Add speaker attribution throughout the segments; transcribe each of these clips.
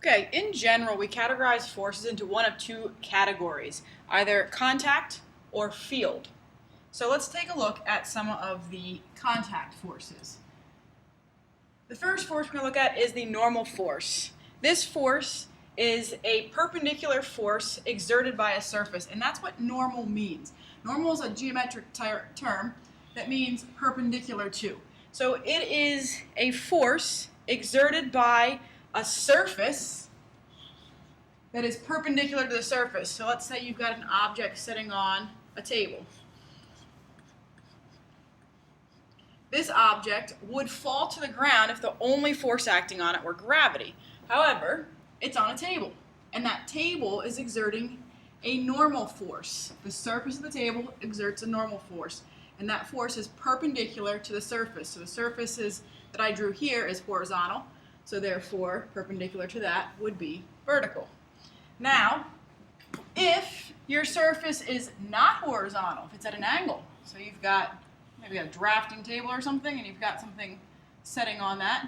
Speaker 1: Okay, in general, we categorize forces into one of two categories, either contact or field. So let's take a look at some of the contact forces. The first force we're going to look at is the normal force. This force is a perpendicular force exerted by a surface, and that's what normal means. Normal is a geometric term that means perpendicular to. So it is a force exerted by a surface that is perpendicular to the surface. So let's say you've got an object sitting on a table. This object would fall to the ground if the only force acting on it were gravity. However, it's on a table, and that table is exerting a normal force. The surface of the table exerts a normal force, and that force is perpendicular to the surface. So the surface that I drew here is horizontal, so therefore perpendicular to that would be vertical. Now, if your surface is not horizontal, if it's at an angle, so you've got maybe a drafting table or something, and you've got something setting on that,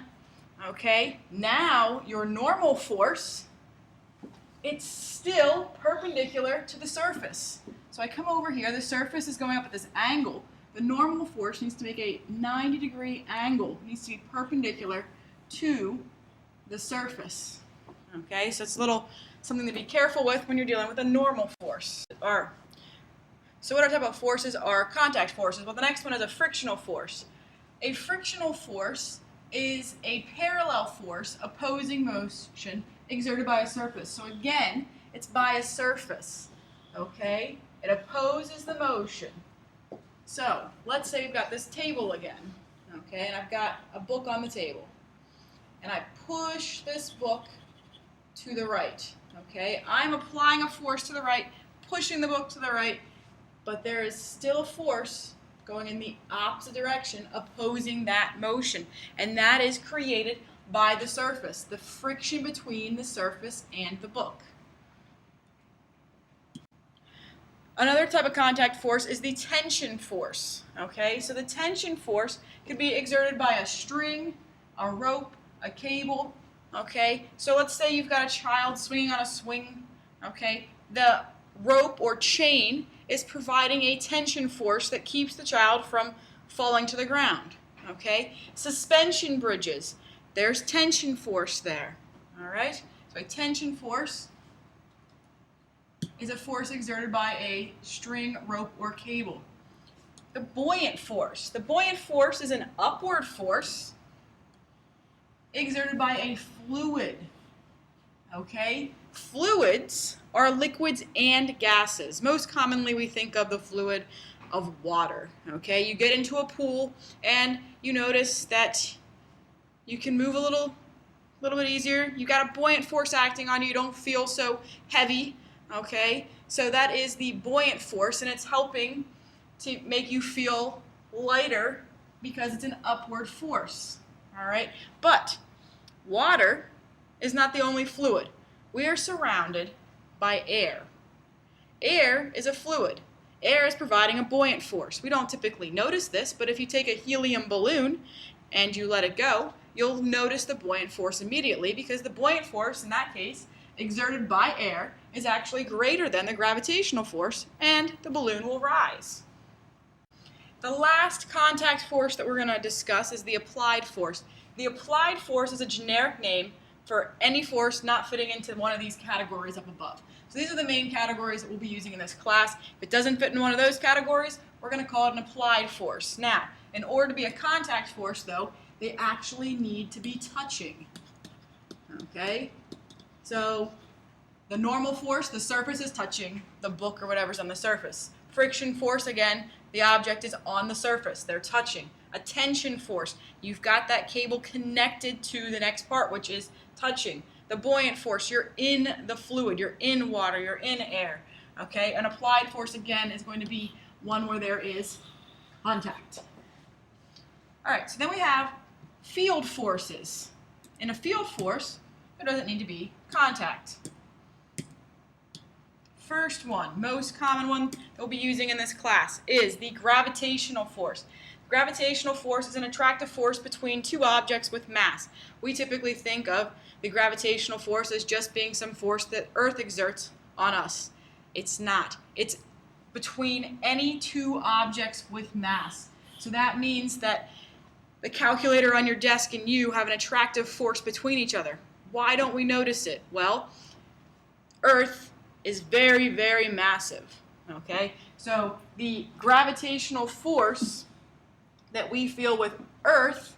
Speaker 1: okay, now your normal force, it's still perpendicular to the surface. So I come over here, the surface is going up at this angle. The normal force needs to make a 90-degree angle. It needs to be perpendicular to the surface. Okay, so it's something to be careful with when you're dealing with a normal force. So what type of forces are contact forces? Well, the next one is a frictional force. A frictional force is a parallel force opposing motion exerted by a surface. So again, it's by a surface. Okay? It opposes the motion. So let's say we've got this table again. Okay, and I've got a book on the table. And I push this book to the right. Okay, I'm applying a force to the right, pushing the book to the right, but there is still a force going in the opposite direction opposing that motion, and that is created by the surface, the friction between the surface and the book. Another type of contact force is the tension force. Okay, so the tension force could be exerted by a string, a rope, a cable. Okay, so let's say you've got a child swinging on a swing. Okay, the rope or chain is providing a tension force that keeps the child from falling to the ground. Okay, suspension bridges, there's tension force there. All right, so a tension force is a force exerted by a string, rope, or cable. The buoyant force is an upward force exerted by a fluid. Okay? Fluids are liquids and gases. Most commonly we think of the fluid of water. Okay? You get into a pool and you notice that you can move a little bit easier. You got a buoyant force acting on you. You don't feel so heavy. Okay? So that is the buoyant force, and it's helping to make you feel lighter because it's an upward force. All right? But water is not the only fluid. We are surrounded by air. Air is a fluid. Air is providing a buoyant force. We don't typically notice this, but if you take a helium balloon and you let it go, you'll notice the buoyant force immediately, because the buoyant force, in that case, exerted by air, is actually greater than the gravitational force, and the balloon will rise. The last contact force that we're going to discuss is the applied force. The applied force is a generic name for any force not fitting into one of these categories up above. So these are the main categories that we'll be using in this class. If it doesn't fit in one of those categories, we're going to call it an applied force. Now, in order to be a contact force, though, they actually need to be touching. Okay? So the normal force, the surface is touching the book or whatever's on the surface. Friction force, again, the object is on the surface. They're touching. A tension force, you've got that cable connected to the next part, which is touching. The buoyant force, you're in the fluid, you're in water, you're in air. Okay? An applied force, again, is going to be one where there is contact. All right, so then we have field forces. In a field force, there doesn't need to be contact. First one, most common one that we'll be using in this class, is the gravitational force. Gravitational force is an attractive force between two objects with mass. We typically think of the gravitational force as just being some force that Earth exerts on us. It's not. It's between any two objects with mass. So that means that the calculator on your desk and you have an attractive force between each other. Why don't we notice it? Well, Earth is very, very massive. Okay? So the gravitational force that we feel with Earth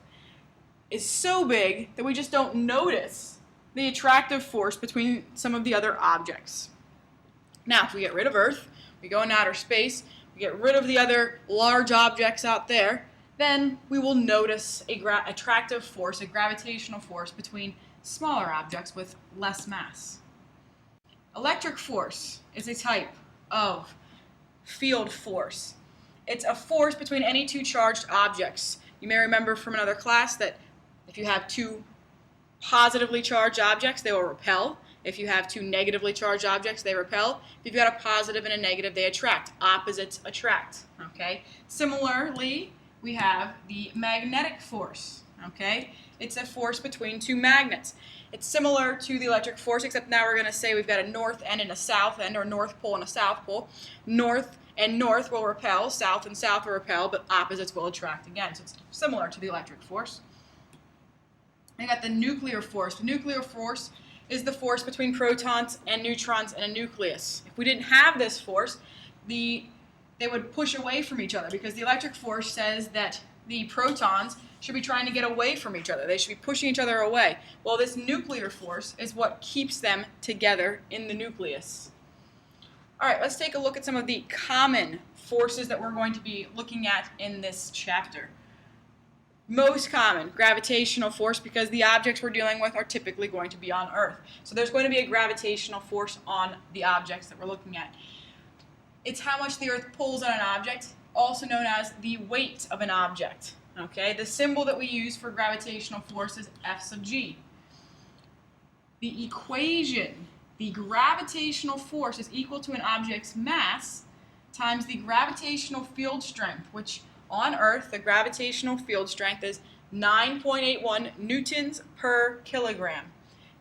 Speaker 1: is so big that we just don't notice the attractive force between some of the other objects. Now, if we get rid of Earth, we go in outer space, we get rid of the other large objects out there, then we will notice a attractive force, a gravitational force between smaller objects with less mass. Electric force is a type of field force. It's a force between any two charged objects. You may remember from another class that if you have two positively charged objects, they will repel. If you have two negatively charged objects, they repel. If you've got a positive and a negative, they attract. Opposites attract. Okay? Similarly, we have the magnetic force. Okay? It's a force between two magnets. It's similar to the electric force, except now we're going to say we've got a north end and a south end, or north pole and a south pole. North and north will repel, south and south will repel, but opposites will attract again. So it's similar to the electric force. We got the nuclear force. The nuclear force is the force between protons and neutrons in a nucleus. If we didn't have this force, they would push away from each other, because the electric force says that the protons should be trying to get away from each other. They should be pushing each other away. Well, this nuclear force is what keeps them together in the nucleus. All right, let's take a look at some of the common forces that we're going to be looking at in this chapter. Most common, gravitational force, because the objects we're dealing with are typically going to be on Earth. So there's going to be a gravitational force on the objects that we're looking at. It's how much the Earth pulls on an object, also known as the weight of an object. Okay, the symbol that we use for gravitational force is F sub g. The equation, the gravitational force is equal to an object's mass times the gravitational field strength, which on Earth, the gravitational field strength is 9.81 newtons per kilogram.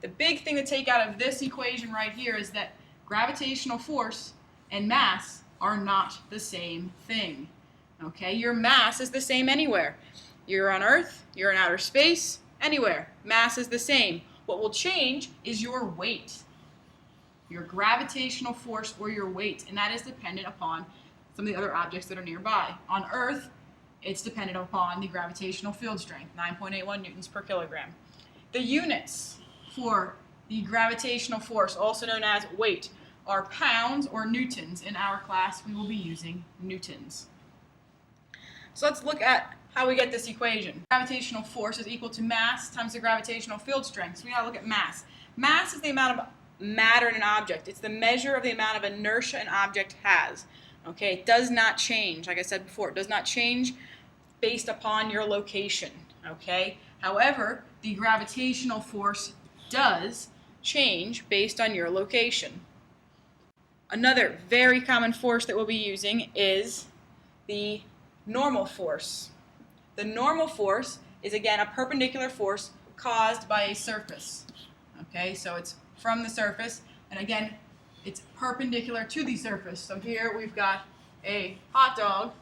Speaker 1: The big thing to take out of this equation right here is that gravitational force and mass are not the same thing. Okay, your mass is the same anywhere. You're on Earth, you're in outer space, anywhere. Mass is the same. What will change is your weight, your gravitational force or your weight, and that is dependent upon some of the other objects that are nearby. On Earth, it's dependent upon the gravitational field strength, 9.81 newtons per kilogram. The units for the gravitational force, also known as weight, are pounds or newtons. In our class, we will be using newtons. So let's look at how we get this equation. Gravitational force is equal to mass times the gravitational field strength. So we gotta look at mass. Mass is the amount of matter in an object. It's the measure of the amount of inertia an object has. Okay, it does not change. Like I said before, it does not change based upon your location. Okay, however, the gravitational force does change based on your location. Another very common force that we'll be using is the normal force. The normal force is, again, a perpendicular force caused by a surface. Okay, so it's from the surface, and again, it's perpendicular to the surface. So here we've got a hot dog.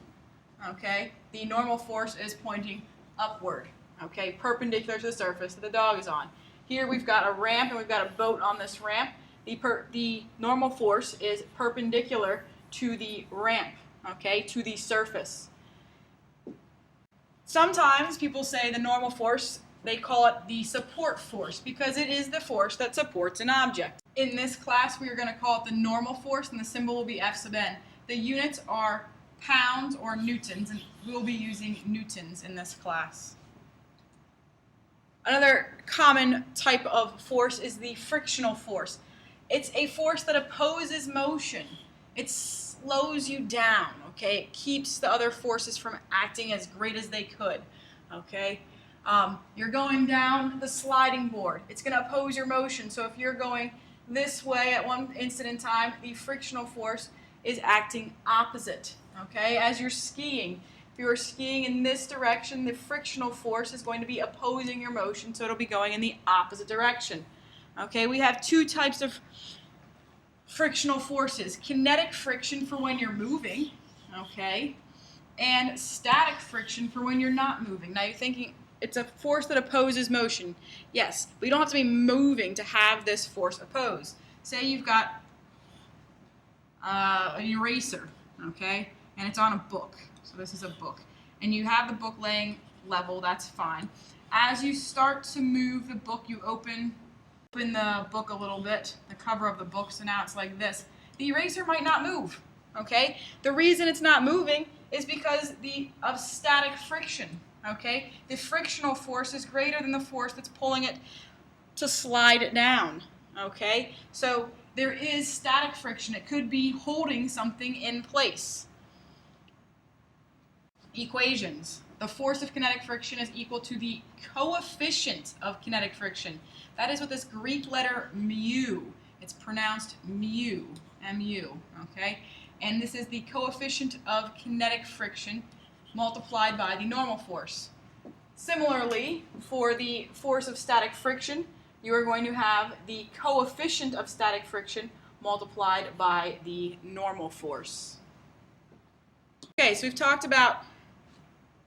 Speaker 1: Okay, the normal force is pointing upward. Okay, perpendicular to the surface that the dog is on. Here we've got a ramp, and we've got a boat on this ramp. The normal force is perpendicular to the ramp, okay, to the surface. Sometimes people say the normal force, they call it the support force, because it is the force that supports an object. In this class, we are going to call it the normal force, and the symbol will be F sub n. The units are pounds or newtons, and we will be using newtons in this class. Another common type of force is the frictional force. It's a force that opposes motion. It slows you down, okay? It keeps the other forces from acting as great as they could, okay? You're going down the sliding board. It's going to oppose your motion. So if you're going this way at one instant in time, the frictional force is acting opposite, okay? As you're skiing, If you are skiing in this direction, the frictional force is going to be opposing your motion, so it'll be going in the opposite direction. Okay, we have two types of frictional forces. Kinetic friction for when you're moving, okay, and static friction for when you're not moving. Now you're thinking it's a force that opposes motion. Yes, but you don't have to be moving to have this force oppose. Say you've got an eraser, okay, and it's on a book. So this is a book. And you have the book laying level, that's fine. As you start to move the book, you open the book a little bit, the cover of the book, so now it's like this. The eraser might not move, okay? The reason it's not moving is because of static friction, okay? The frictional force is greater than the force that's pulling it to slide it down, okay? So there is static friction. It could be holding something in place. Equations. The force of kinetic friction is equal to the coefficient of kinetic friction. That is with this Greek letter mu. It's pronounced mu, M-U, okay? And this is the coefficient of kinetic friction multiplied by the normal force. Similarly, for the force of static friction, you are going to have the coefficient of static friction multiplied by the normal force. Okay, so we've talked about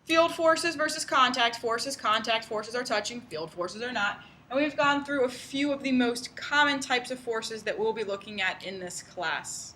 Speaker 1: field forces versus contact forces. Contact forces are touching, field forces are not. And we've gone through a few of the most common types of forces that we'll be looking at in this class.